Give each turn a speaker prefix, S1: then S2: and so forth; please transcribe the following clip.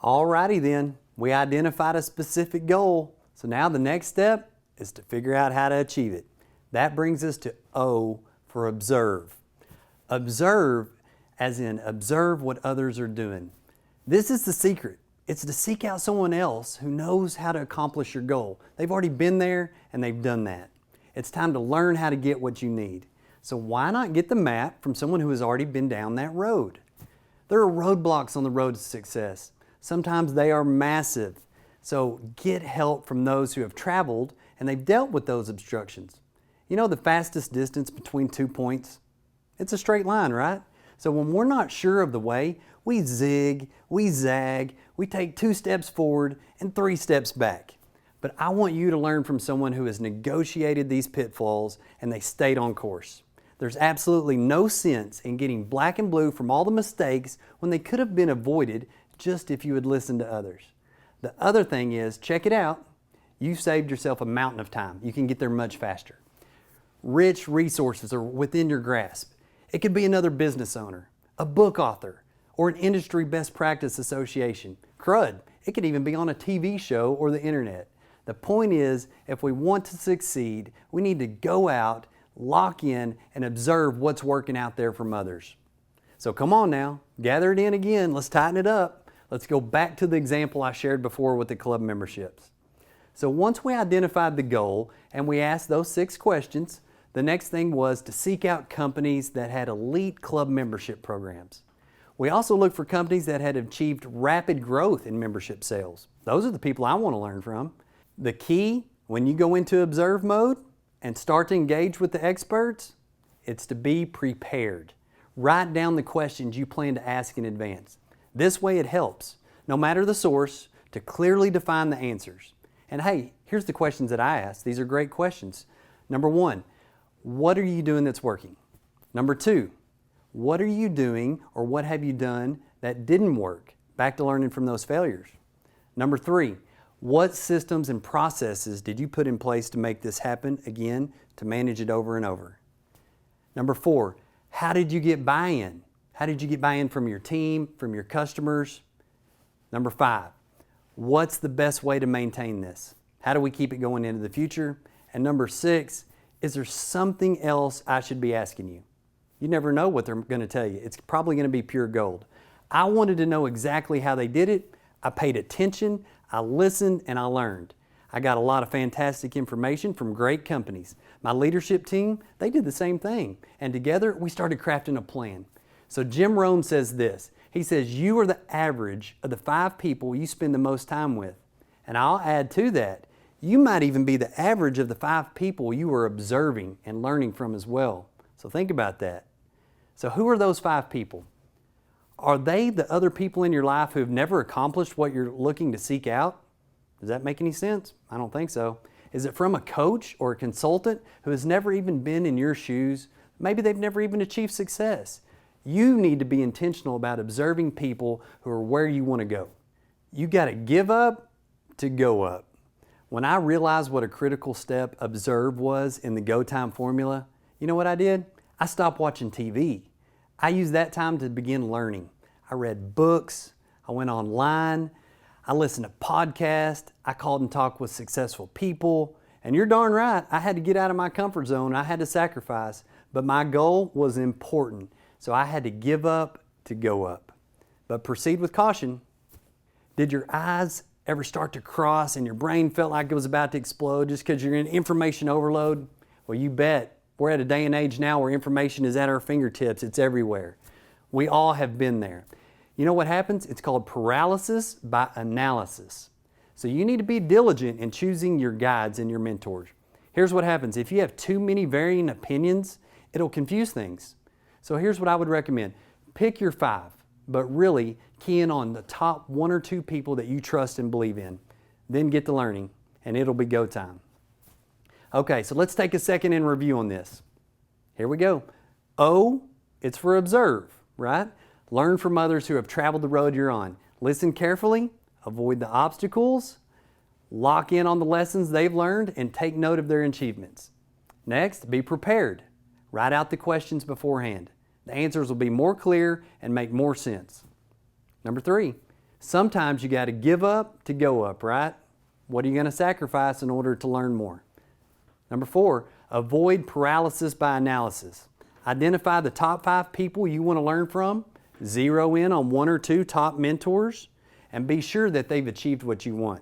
S1: Alrighty then, we identified a specific goal. So now the next step is to figure out how to achieve it. That brings us to O for observe. Observe as in observe what others are doing. This is the secret. It's to seek out someone else who knows how to accomplish your goal. They've already been there and they've done that. It's time to learn how to get what you need. So why not get the map from someone who has already been down that road? There are roadblocks on the road to success. Sometimes they are massive. So get help from those who have traveled and they've dealt with those obstructions. You know the fastest distance between 2 points? It's a straight line, right? So when we're not sure of the way, we zig, we zag, we take 2 steps forward and 3 steps back. But I want you to learn from someone who has negotiated these pitfalls and they stayed on course. There's absolutely no sense in getting black and blue from all the mistakes when they could have been avoided just if you had listened to others. The other thing is, check it out, you've saved yourself a mountain of time. You can get there much faster. Rich resources are within your grasp. It could be another business owner, a book author, or an industry best practice association. Crud, it could even be on a TV show or the internet. The point is, if we want to succeed, we need to go out, lock in, and observe what's working out there from others. So come on now, gather it in again, let's tighten it up. Let's go back to the example I shared before with the club memberships. So once we identified the goal and we asked those 6 questions, the next thing was to seek out companies that had elite club membership programs. We also looked for companies that had achieved rapid growth in membership sales. Those are the people I want to learn from. The key, when you go into observe mode and start to engage with the experts, it's to be prepared. Write down the questions you plan to ask in advance. This way it helps, no matter the source, to clearly define the answers. And hey, here's the questions that I ask. These are great questions. Number 1, what are you doing that's working? Number 2, what are you doing or what have you done that didn't work? Back to learning from those failures. Number 3, what systems and processes did you put in place to make this happen again, to manage it over and over? Number 4, how did you get buy-in? How did you get buy-in from your team, from your customers? Number 5, what's the best way to maintain this? How do we keep it going into the future? And number 6, is there something else I should be asking you? You never know what they're going to tell you. It's probably going to be pure gold. I wanted to know exactly how they did it. I paid attention, I listened, and I learned. I got a lot of fantastic information from great companies. My leadership team, they did the same thing. And together, we started crafting a plan. So Jim Rohn says this. He says, you are the average of the 5 people you spend the most time with. And I'll add to that, you might even be the average of the 5 people you are observing and learning from as well. So think about that. So who are those 5 people? Are they the other people in your life who have never accomplished what you're looking to seek out? Does that make any sense? I don't think so. Is it from a coach or a consultant who has never even been in your shoes? Maybe they've never even achieved success. You need to be intentional about observing people who are where you want to go. You got to give up to go up. When I realized what a critical step observe was in the go time formula, you know what I did? I stopped watching TV. I used that time to begin learning. I read books, I went online, I listened to podcasts, I called and talked with successful people, and you're darn right, I had to get out of my comfort zone, I had to sacrifice, but my goal was important, so I had to give up to go up. But proceed with caution. Did your eyes ever start to cross and your brain felt like it was about to explode just because you're in information overload? Well, you bet. We're at a day and age now where information is at our fingertips. It's everywhere. We all have been there. You know what happens? It's called paralysis by analysis. So you need to be diligent in choosing your guides and your mentors. Here's what happens. If you have too many varying opinions, it'll confuse things. So here's what I would recommend. Pick your 5, but really key in on the top 1 or 2 people that you trust and believe in. Then get to learning, and it'll be go time. Okay, so let's take a second and review on this. Here we go. O, it's for observe, right? Learn from others who have traveled the road you're on. Listen carefully, avoid the obstacles, lock in on the lessons they've learned, and take note of their achievements. Next, be prepared. Write out the questions beforehand. The answers will be more clear and make more sense. Number 3, Sometimes you got to give up to go up, right? What are you going to sacrifice in order to learn more? Number 4, avoid paralysis by analysis. Identify the top 5 people you want to learn from, zero in on 1 or 2 top mentors, and be sure that they've achieved what you want.